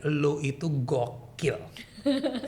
lo itu gokil.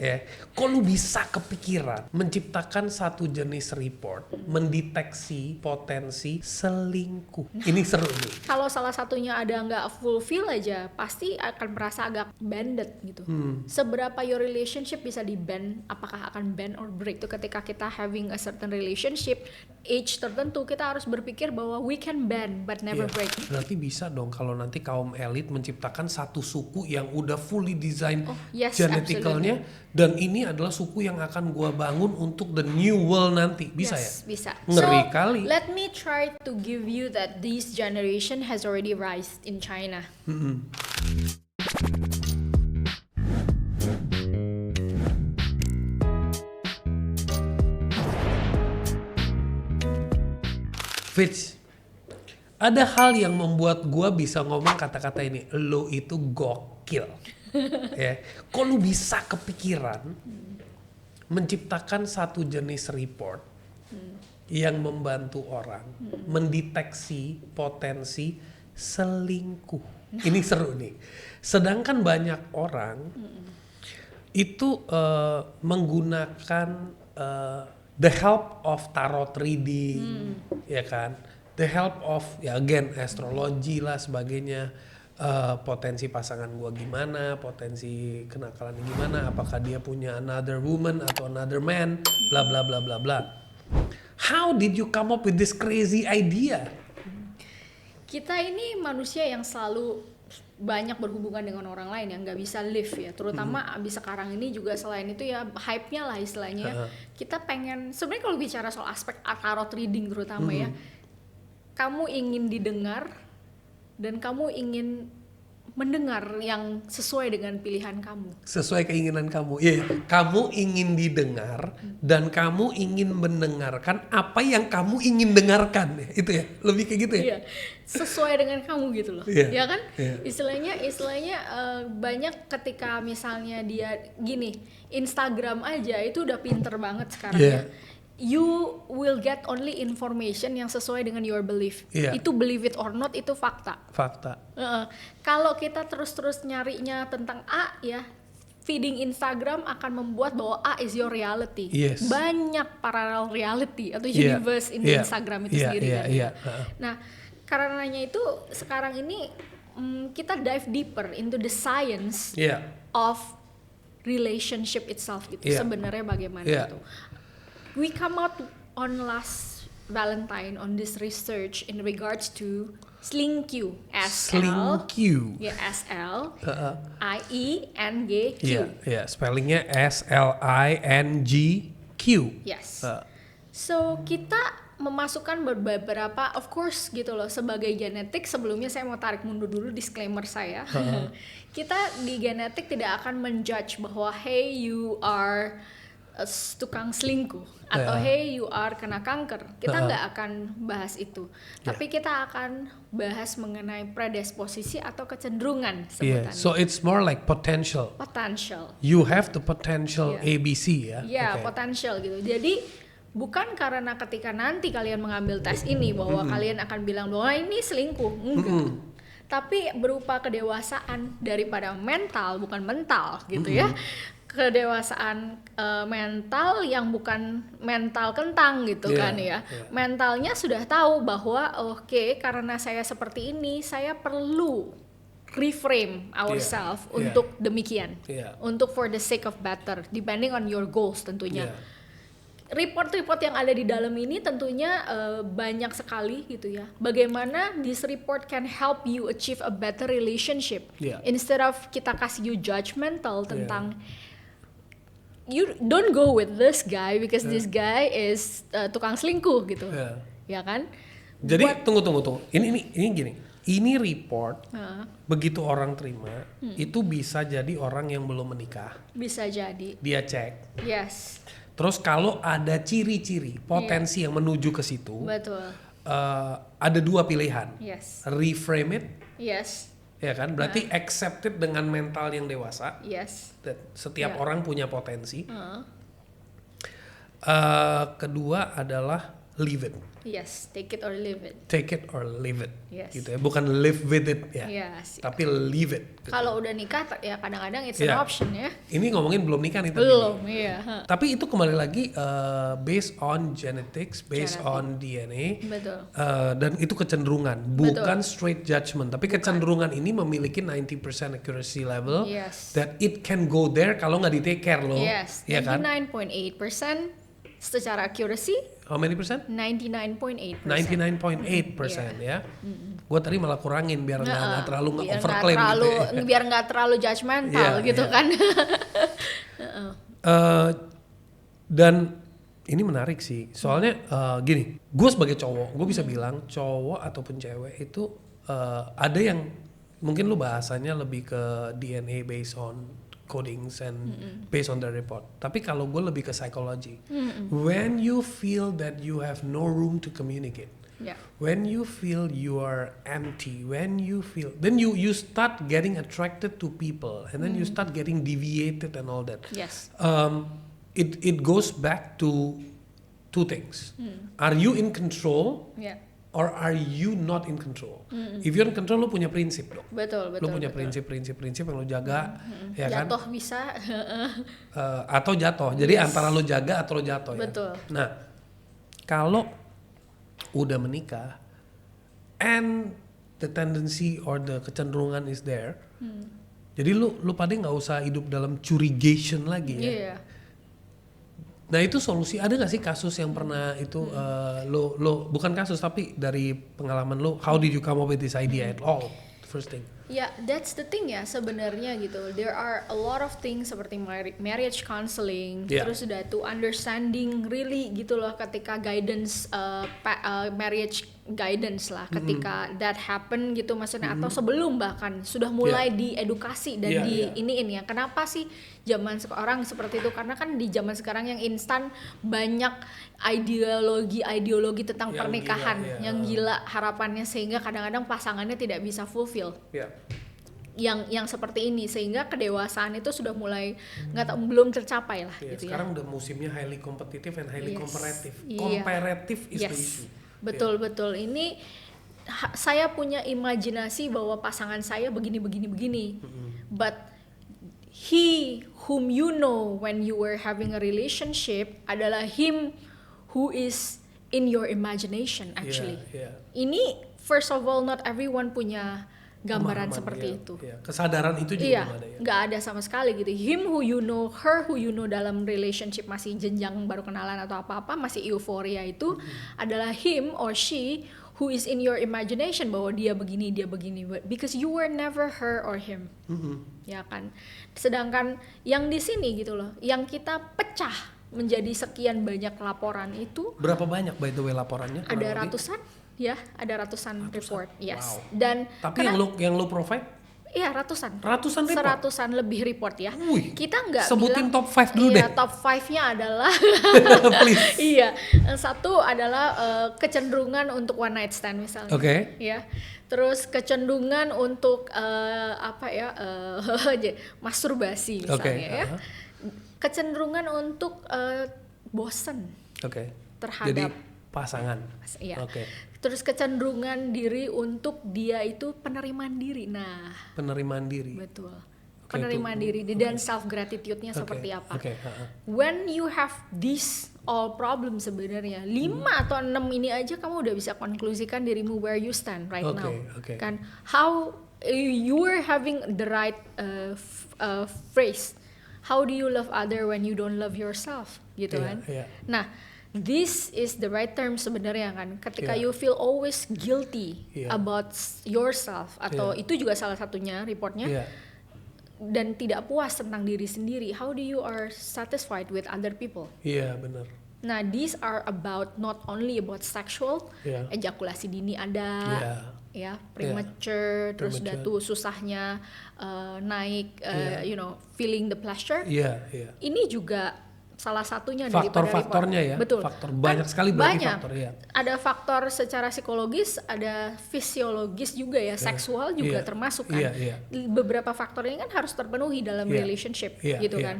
Ya, kok lu bisa kepikiran menciptakan satu jenis report mendeteksi potensi selingkuh? Ini seru nih. Kalau salah satunya ada nggak fulfill aja, pasti akan merasa agak banded gitu. Seberapa your relationship bisa di bend, apakah akan bend or break itu ketika kita having a certain relationship, age tertentu kita harus berpikir bahwa we can bend but never Iya, break. berarti bisa dong kalau nanti kaum elit menciptakan satu suku yang udah fully design Yes, geneticalnya, dan ini adalah suku yang akan gua bangun untuk the new world nanti. Bisa Yes, ya? bisa. Ngeri So, kali. let me try to give you that this generation has already rise in China. Fitz, ada hal yang membuat gua bisa ngomong kata-kata ini, lo itu gokil. Ya, kok lu bisa kepikiran menciptakan satu jenis report yang membantu orang mendeteksi potensi selingkuh. Ini seru nih. Sedangkan banyak orang itu menggunakan the help of tarot reading, ya kan? The help of ya again astrologi lah sebagainya. Potensi pasangan gua gimana, potensi kenakalannya gimana, apakah dia punya another woman atau another man, bla bla bla bla bla. How did you come up with this crazy idea? Kita ini manusia yang selalu banyak berhubungan dengan orang lain yang nggak bisa live ya, terutama abis sekarang ini juga selain itu ya hype-nya lah istilahnya. Kita pengen sebenarnya kalau bicara soal aspek tarot reading terutama ya, kamu ingin didengar dan kamu ingin mendengar yang sesuai dengan pilihan kamu. Sesuai keinginan kamu. Iya, kamu ingin didengar dan kamu ingin mendengarkan apa yang kamu ingin dengarkan. Itu ya, lebih kayak gitu ya. Iya, sesuai dengan kamu gitu loh. Iya, Ya kan? iya. Istilahnya banyak ketika misalnya dia gini, Instagram aja itu udah pinter banget sekarang Iya. ya. You will get only information yang sesuai dengan your belief. Iya. Itu believe it or not, itu fakta. Fakta. Kalau kita terus-terus nyarinya tentang A ya, feeding Instagram akan membuat bahwa A is your reality. Yes. Banyak parallel reality atau Iya, universe in iya, Instagram itu iya, sendiri iya, kan. iya. Nah, karenanya itu sekarang ini kita dive deeper into the science Iya. of relationship itself gitu. Iya. Sebenarnya bagaimana Iya. itu. We come out on last Valentine on this research in regards to slinky. Selingkuh. Ya, SLIENGQ. Iya, iya, spellingnya SLINGQ. Yes. So kita memasukkan beberapa, of course gitu loh, sebagai genetik. Sebelumnya saya mau tarik mundur dulu disclaimer saya. Kita di genetik tidak akan menjudge bahwa hey you are tukang selingkuh atau hey you are kena kanker. Kita nggak akan bahas itu. Tapi kita akan bahas mengenai predisposisi atau kecenderungan Yeah, sebutannya. so it's more like potential. Potential. You have the potential Yeah. ABC ya. Ya, Okay. potential gitu. Jadi bukan karena ketika nanti kalian mengambil tes ini bahwa kalian akan bilang bahwa ini selingkuh, enggak. Tapi berupa kedewasaan daripada mental, bukan mental gitu ya. Kedewasaan mental yang bukan mental kentang gitu Yeah, kan ya. yeah. Mentalnya sudah tahu bahwa oke, karena saya seperti ini, saya perlu reframe ourselves Yeah. untuk demikian. Yeah. Untuk for the sake of better, depending on your goals tentunya. Yeah. Report-report yang ada di dalam ini tentunya banyak sekali gitu ya. Bagaimana this report can help you achieve a better relationship. Yeah. Instead of kita kasih you judgmental tentang you don't go with this guy because this guy is tukang selingkuh gitu. Yeah. Ya kan? Jadi Buat- tunggu. Ini gini. Ini report begitu orang terima itu bisa jadi orang yang belum menikah. bisa jadi. Dia cek. Yes. Terus kalau ada ciri-ciri potensi yang menuju ke situ, Betul. ada dua pilihan. Yes. Reframe it, Yes. ya kan? Berarti accept it dengan mental yang dewasa. Yes. Dan setiap Ya. orang punya potensi. Kedua adalah leave it. Yes, take it or leave it. Take it or leave it. Yes. Gitu ya. Bukan live with it ya. Yes. Tapi leave it. Gitu. Kalau udah nikah ya kadang-kadang it's an Iya. option ya. Ini ngomongin belum nikah nih tadi. Belum, iya. Tapi itu kembali lagi based on genetics, based Genetic. on DNA. Betul. Dan itu kecenderungan, bukan straight judgment. Tapi kecenderungan ini memiliki 90% accuracy level. Yes. That it can go there kalau nggak di take care loh. Yes, Iya kan? 99.8% secara accuracy, How many percent? 99.8%. 99.8% ya. Gue tadi malah kurangin biar nggak terlalu Biar nggak overclaim terlalu, gitu ya. biar nggak terlalu judgmental Iya, gitu iya. kan. Dan ini menarik sih, soalnya gini, gue sebagai cowok, gue bisa bilang cowok ataupun cewek itu ada yang mungkin lu bahasanya lebih ke DNA based on codings and based on the report. Tapi kalau gue lebih ke psychology, when you feel that you have no room to communicate, Ya. when you feel you are empty, when you feel, then you start getting attracted to people, and then you start getting deviated and all that. Yes. It goes back to two things. Are you in control Ya. or are you not in control? If you're in control, lu punya prinsip dong. Betul, Lu betul. punya betul. prinsip yang lu jaga, ya kan? Jatuh bisa. Atau jatuh. Jadi Yes. antara lu jaga atau lu jatuh ya. Betul. Nah, kalau udah menikah and the tendency or the kecenderungan is there. Jadi lu pada nggak usah hidup dalam curigation lagi ya. Iya. Nah itu solusi, ada gak sih kasus yang pernah itu lo bukan kasus tapi dari pengalaman lo, how did you come up with this idea at all? First thing. Ya, that's the thing ya sebenarnya gitu. There are a lot of things seperti marriage counseling, Yeah. terus udah tuh understanding really gitu loh ketika guidance marriage guidance lah ketika that happen gitu maksudnya atau sebelum bahkan sudah mulai diedukasi dan Yeah, iniin ya. Kenapa sih zaman sekarang seperti itu? Karena kan di zaman sekarang yang instan banyak ideologi tentang Yang pernikahan gila, yang gila harapannya sehingga kadang-kadang pasangannya tidak bisa fulfill Ya. yang seperti ini sehingga kedewasaan itu sudah mulai nggak tahu belum tercapai lah Ya, gitu sekarang udah musimnya highly competitive and highly Yes. comparative. Iya. Comparative is the Yes. issue. Betul ini saya punya imajinasi bahwa pasangan saya begini but he whom you know when you were having a relationship adalah him who is in your imagination actually. Yeah. Ini first of all not everyone punya gambaran Pemahaman, seperti ya, itu. ya. Kesadaran itu juga Iya, nggak ada ya. nggak ada sama sekali gitu. Him who you know, her who you know dalam relationship masih jenjang baru kenalan atau apa-apa masih euforia itu adalah him or she who is in your imagination bahwa dia begini because you were never her or him. Ya kan. Sedangkan yang di sini gitu loh, yang kita pecah menjadi sekian banyak laporan itu Berapa banyak by the way laporannya? kurang ada lebih? ratusan. Ya, ada ratusan report. Yes. Wow. Dan Tapi yang lu provide iya ratusan ratusan report. seratusan lebih report ya. Wih, Kita nggak sebutin bilang, top 5 dulu iya, deh. top 5-nya adalah Please. iya, satu adalah kecenderungan untuk one night stand misalnya. Oke. Ya. Terus kecenderungan untuk masturbasi misalnya ya. Kecenderungan untuk bosen Oke. terhadap Jadi pasangan. iya. Oke. Terus kecenderungan diri untuk dia itu penerimaan diri. Nah, Penerimaan diri. betul. Oke, Penerimaan itu- diri dan self gratitude-nya Oke, seperti apa. Oke. When you have these all problem sebenarnya 5 atau 6 ini aja kamu udah bisa konklusikan dirimu where you stand right Oke, now. oke. Kan how you are having the right phrase. How do you love other when you don't love yourself? Gitu Iya, kan. iya. Nah, this is the right term sebenarnya kan. Ketika Iya. you feel always guilty Iya. about yourself atau Iya. itu juga salah satunya reportnya Iya. dan tidak puas tentang diri sendiri, how do you are satisfied with other people? Iya, benar. Nah, these are about not only about sexual, Iya. ejakulasi dini ada, Iya. ya premature, terus udah Premature. tuh susahnya naik, Iya. feeling the pleasure. Iya, iya. Ini juga salah satunya daripada Faktor-faktornya ya. Betul. Faktor banyak sekali berarti banyak. faktor ya. Ada faktor secara psikologis, ada fisiologis juga ya, seksual juga Iya. termasuk kan. Iya, iya. Beberapa faktor ini kan harus terpenuhi dalam Iya. relationship Iya, gitu iya. kan.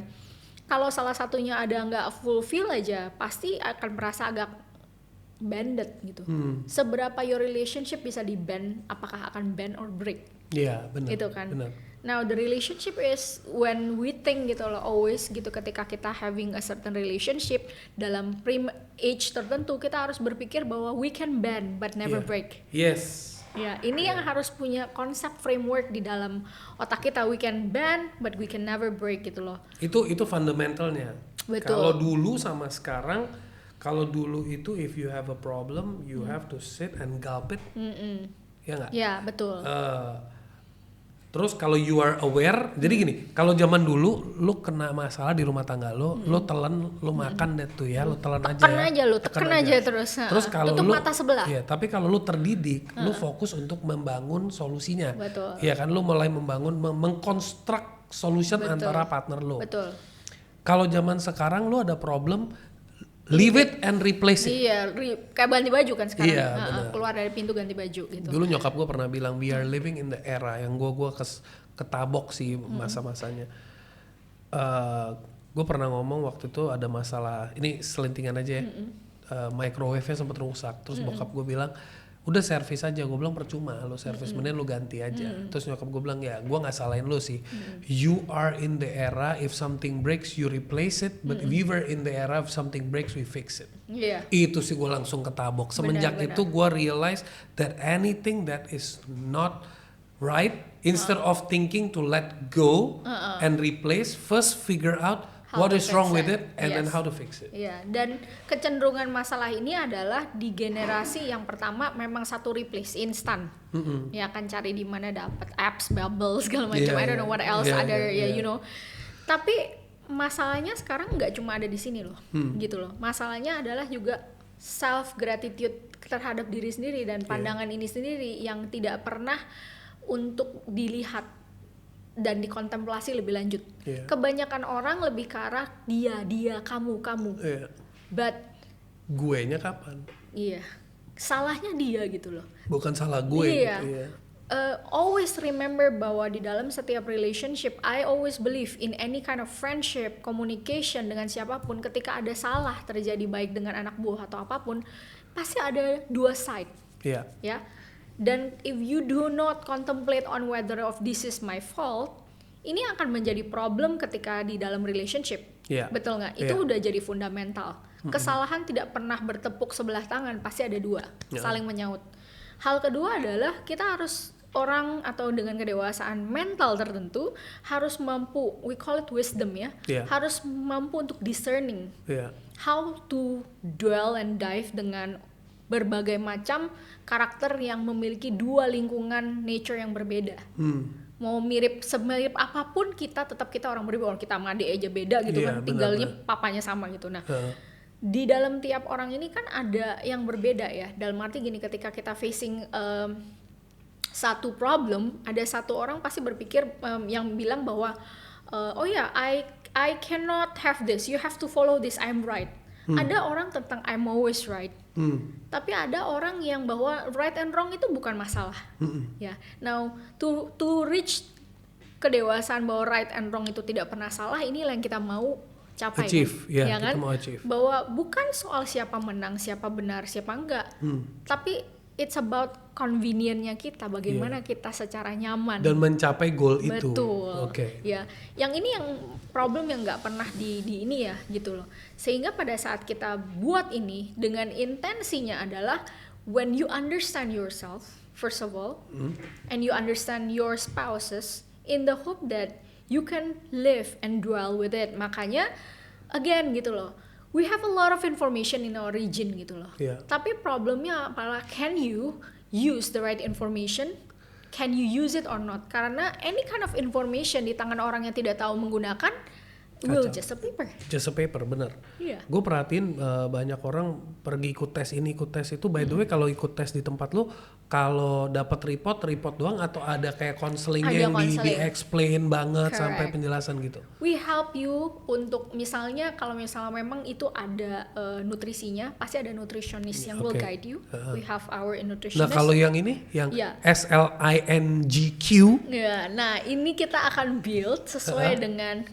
Kalau salah satunya ada nggak fulfill aja, pasti akan merasa agak bended gitu. Seberapa your relationship bisa di bend, apakah akan bend or break? Iya, benar. Gitu kan. Benar. Now the relationship is when we think gitu loh, always gitu, ketika kita having a certain relationship dalam age tertentu, kita harus berpikir bahwa we can bend but never Iya. break. Yes. Ya, ini yang harus punya konsep framework di dalam otak kita. We can bend but we can never break gitu loh. Itu fundamentalnya. Betul. Kalau dulu sama sekarang, kalau dulu itu if you have a problem, you have to sit and gulp it. Ya nggak? Ya, betul. Terus kalau you are aware, jadi gini, kalau zaman dulu lu kena masalah di rumah tangga lu telan, lu makan deh tuh ya, lu telan aja ya. Tekan aja terus. Terus kalau tutup lu mata sebelah. ya, tapi kalau lu terdidik, lu fokus untuk membangun solusinya. Betul. Iya kan, lu mulai membangun mengkonstruk solution antara partner lu. Betul. Kalau zaman sekarang lu ada problem, leave it and replace it. Iya, kayak ganti baju kan sekarang. Iya, benar. Keluar dari pintu ganti baju gitu. Dulu nyokap gue pernah bilang we are living in the era yang gue ketabok sih masa-masanya. Gue pernah ngomong waktu itu ada masalah, ini selentingan aja ya, microwave-nya sempat rusak. Terus bokap gue bilang udah servis aja. Gue bilang percuma lo servis, mending lo ganti aja. Terus nyokap gue bilang ya gue nggak salahin lo sih. You are in the era if something breaks you replace it, but we were in the era if something breaks we fix it. Iya. Itu sih gue langsung ketabok. Semenjak Benar. itu gue realize that anything that is not right, instead of thinking to let go and replace, first figure out How what to is wrong fix with it. it and then Yes. how to fix it. Iya, dan kecenderungan masalah ini adalah di generasi yang pertama memang satu replace instan. Ya kan, cari di mana dapat apps, Bubble segala macam. Iya, I don't know what else iya, other iya. ya you know. Tapi masalahnya sekarang nggak cuma ada di sini loh, gitu loh. Masalahnya adalah juga self gratitude terhadap diri sendiri dan pandangan ini sendiri yang tidak pernah untuk dilihat dan dikontemplasi lebih lanjut. Iya. Kebanyakan orang lebih ke arah dia, kamu. Iya. But Guenya kapan? iya, salahnya dia gitu loh. Bukan salah gue Iya. gitu ya. Always remember bahwa di dalam setiap relationship, I always believe in any kind of friendship, communication dengan siapapun, ketika ada salah terjadi baik dengan anak buah atau apapun, pasti ada dua side, Iya. ya. Dan if you do not contemplate on whether of this is my fault, ini akan menjadi problem ketika di dalam relationship. Iya. Betul nggak? Iya. Itu udah jadi fundamental. Kesalahan tidak pernah bertepuk sebelah tangan, pasti ada dua, saling menyaut. Hal kedua adalah kita harus, orang atau dengan kedewasaan mental tertentu harus mampu, we call it wisdom ya, Iya. harus mampu untuk discerning Iya. how to dwell and dive dengan berbagai macam karakter yang memiliki dua lingkungan nature yang berbeda. Mau semirip apapun kita, tetap kita orang berbeda. Orang kita sama adik aja beda gitu Iya, kan, benar, tinggalnya papanya sama gitu. Nah, di dalam tiap orang ini kan ada yang berbeda ya. Dalam arti gini, ketika kita facing satu problem, ada satu orang pasti berpikir yang bilang bahwa oh ya, I cannot have this, you have to follow this, I'm right. Ada orang tentang I'm always right. Tapi ada orang yang bahwa right and wrong itu bukan masalah. Ya. Now to reach kedewasaan bahwa right and wrong itu tidak pernah salah, inilah yang kita mau capai. Achieve, kan? ya, kita mau achieve. Bahwa bukan soal siapa menang, siapa benar, siapa enggak. Tapi it's about convenience-nya kita, bagaimana kita secara nyaman Dan mencapai goal itu. betul. Oke. Ya, yang ini yang problem yang nggak pernah di ini ya gitu loh. Sehingga pada saat kita buat ini dengan intensinya adalah when you understand yourself first of all, and you understand your spouses in the hope that you can live and dwell with it. Makanya again gitu loh. We have a lot of information in our region gitu loh. Yeah. Tapi problemnya adalah, can you use the right information? Can you use it or not? Karena any kind of information di tangan orang yang tidak tahu menggunakan will Kacau. just a paper. Just a paper, bener. Iya. Gue perhatiin banyak orang pergi ikut tes ini, ikut tes itu. By the way, kalau ikut tes di tempat lu, kalau dapat report doang atau ada kayak counselingnya Ada yang counseling. di-explain banget sampai Correct. penjelasan gitu. We help you untuk misalnya kalau misalnya memang itu ada nutrisinya, pasti ada nutritionist yang will Oke. guide you. We have our Nah nutritionist. kalau yang ini, yang Iya. SLINGQ, Ya, nah ini kita akan build sesuai dengan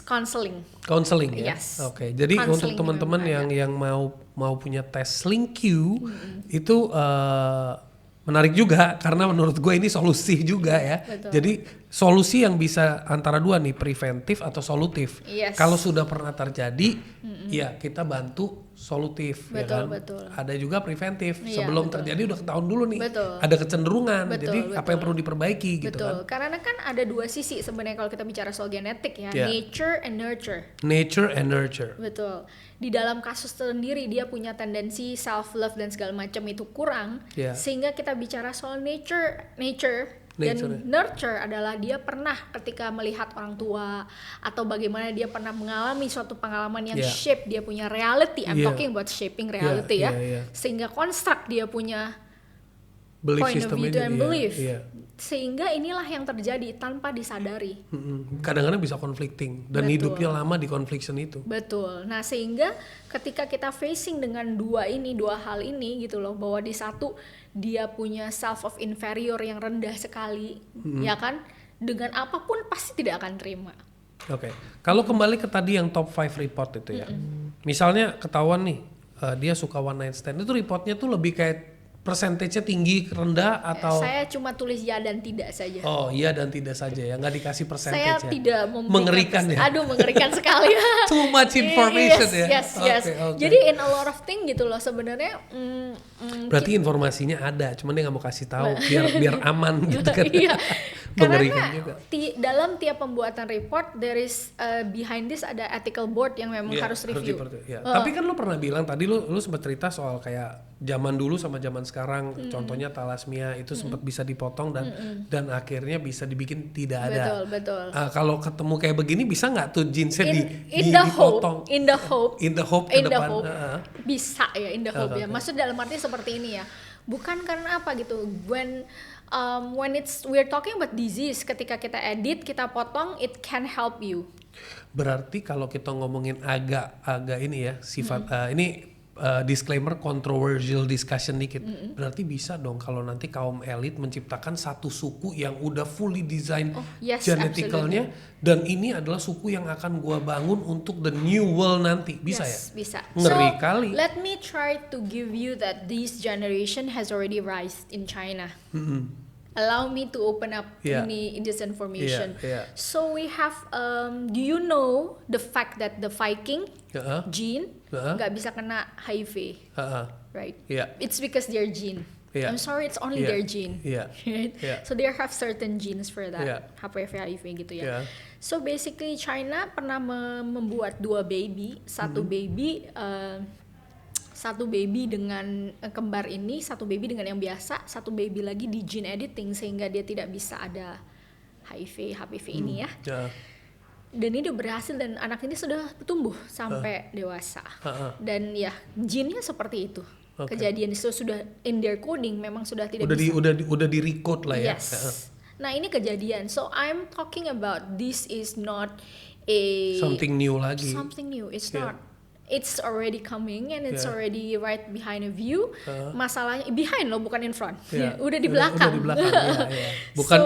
counseling. counseling ya. Yes. Oke. Jadi Counseling untuk teman-teman memang yang mau mau punya tes Sling Q, itu menarik juga karena menurut gue ini solusi juga ya. Betul. Jadi solusi yang bisa antara dua nih, preventif atau solutif. Yes. Kalau sudah pernah terjadi, ya kita bantu solutif, ya Betul, kan. betul. Ada juga preventif. Iya, Sebelum betul. terjadi udah ketahuan dulu nih. Betul. Ada kecenderungan. Betul, Jadi apa betul. yang perlu diperbaiki gitu Betul, kan. karena kan ada dua sisi sebenarnya kalau kita bicara soal genetik ya, Yeah. nature and nurture. Nature and nurture. Betul. Di dalam kasus sendiri dia punya tendensi self love dan segala macam itu kurang, Yeah. sehingga kita bicara soal nature dan Nature. nurture adalah dia pernah ketika melihat orang tua atau bagaimana dia pernah mengalami suatu pengalaman yang Yeah. shape dia punya reality. I'm Yeah. talking about shaping reality Yeah, ya, yeah, yeah. sehingga construct dia punya Belief point of system view ini, and iya, belief. iya. Sehingga inilah yang terjadi tanpa disadari. Kadang-kadang bisa conflicting dan Betul. hidupnya lama di confliction itu. Betul. Nah, sehingga ketika kita facing dengan dua hal ini gitu loh, bahwa di satu dia punya self of inferior yang rendah sekali, ya kan? Dengan apapun pasti tidak akan terima. Oke. Kalau kembali ke tadi yang top 5 report itu ya. Misalnya ketahuan nih dia suka one night stand, itu reportnya tuh lebih kayak persentasenya tinggi, rendah atau Saya cuma tulis ya dan tidak saja. oh iya dan tidak saja ya, nggak dikasih Saya persentage ya. tidak memberikan Mengerikan ya. Aduh, mengerikan sekali. Too much information Yes, ya. Yes. Oke. Jadi in a lot of thing gitu loh sebenarnya. Berarti informasinya ada, cuman dia nggak mau kasih tahu biar aman gitu kan. Iya. Mengerikan Karena juga. dalam tiap pembuatan report there is behind this ada ethical board yang memang Iya, harus review. ya. Tapi kan lu pernah bilang tadi lu sempat cerita soal kayak zaman dulu sama zaman sekarang, contohnya thalassemia itu sempat bisa dipotong dan akhirnya bisa dibikin tidak ada. Betul. Kalau ketemu kayak begini bisa nggak tuh jeansnya Dipotong. in the hope ke depan. Bisa ya, in the hope ya. Maksud dalam arti seperti ini ya. Bukan karena apa gitu. When we're talking about disease, ketika kita edit, kita potong, it can help you. Berarti kalau kita ngomongin agak ini ya sifat ini disclaimer controversial discussion dikit. Berarti bisa dong kalau nanti kaum elit menciptakan satu suku yang udah fully design yes, geneticalnya dan ini adalah suku yang akan gua bangun untuk the new world nanti. Bisa ya? Bisa. Ngeri So, kali. let me try to give you that this generation has already rise in China. Allow me to open up in this information. Yeah. So we have, do you know the fact that the Viking gene nggak bisa kena HIV, right? Yeah. It's because their gene. Yeah. I'm sorry, it's only their gene. Yeah. Right? Yeah. So they have certain genes for that, Yeah. HIV gitu ya. Yeah. So basically China pernah membuat dua baby, satu baby dengan kembar ini, satu baby dengan yang biasa, satu baby lagi di gene editing sehingga dia tidak bisa ada HPV ini ya. Dan ini udah berhasil dan anak ini sudah tumbuh sampai dewasa. Dan ya genenya seperti itu. Kejadian itu sudah in their coding memang sudah tidak bisa. Udah di recode lah ya. Yes. Nah ini kejadian. So I'm talking about this is not something new lagi. Something new. It's not. It's already coming and it's already right behind of you. Masalahnya behind loh, bukan in front. Udah di belakang. Udah di belakang. Bukan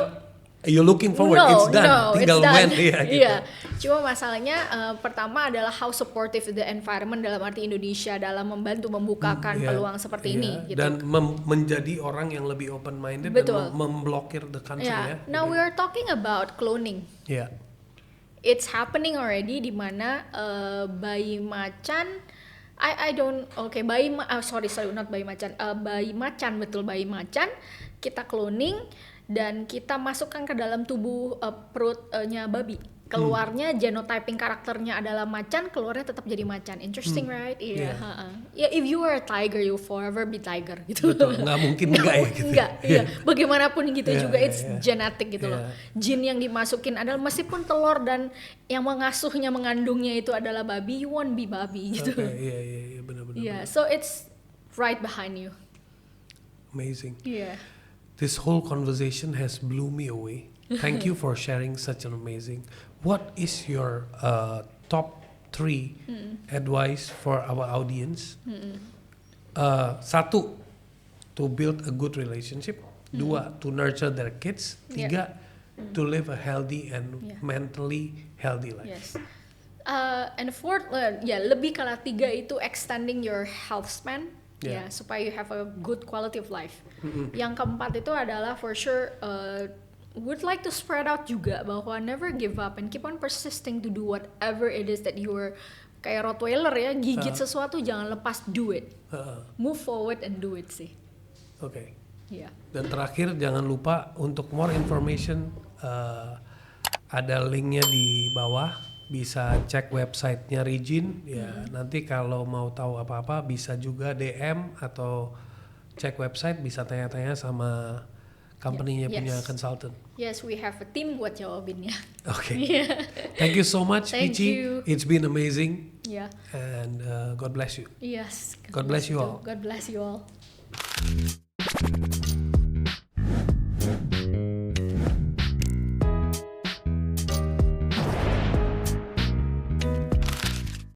you're looking forward, it's done. Tinggal when gitu. Iya. Cuma masalahnya pertama adalah how supportive the environment dalam arti Indonesia dalam membantu membukakan peluang seperti ini gitu. Dan menjadi orang yang lebih open minded dan memblokir the country ya. Now we are talking about cloning. It's happening already di mana bayi macan bayi macan kita cloning dan kita masukkan ke dalam tubuh perutnya babi. Keluarnya genotyping karakternya adalah macan, keluarnya tetap jadi macan. Interesting, right? Iya. Yeah, if you are a tiger, you forever be tiger gitu. Betul, nggak mungkin enggak ya gitu. Enggak, iya. Bagaimanapun gitu juga it's genetic gitu loh. Jin yang dimasukin adalah meskipun telur dan yang mengandungnya itu adalah babi, you won't be babi gitu. Iya, benar-benar. Yeah, so it's right behind you. Amazing. Yeah. This whole conversation has blew me away. Thank you for sharing such an amazing. What is your top 3 advice for our audience? Satu, to build a good relationship. Dua, to nurture their kids. Tiga, to live a healthy and mentally healthy life. Yes. And fourth, ya lebih kalau 3 itu extending your health span, Yeah. ya supaya you have a good quality of life. Yang keempat itu adalah for sure would like to spread out juga bahwa never give up and keep on persisting to do whatever it is that you're kayak Rottweiler ya, gigit sesuatu jangan lepas, do it, move forward and do it sih. Oke. Ya. Dan terakhir jangan lupa untuk more information ada linknya di bawah, bisa cek websitenya Regine ya. Nanti kalau mau tahu apa-apa bisa juga DM atau cek website, bisa tanya-tanya sama company-nya punya Yes. consultant. Yes, we have a team buat jawabinnya. Oke. Yeah. Thank you so much, Thank Pichi. you. It's been amazing Yeah. and God bless you. Yes. God bless you all. God bless you all.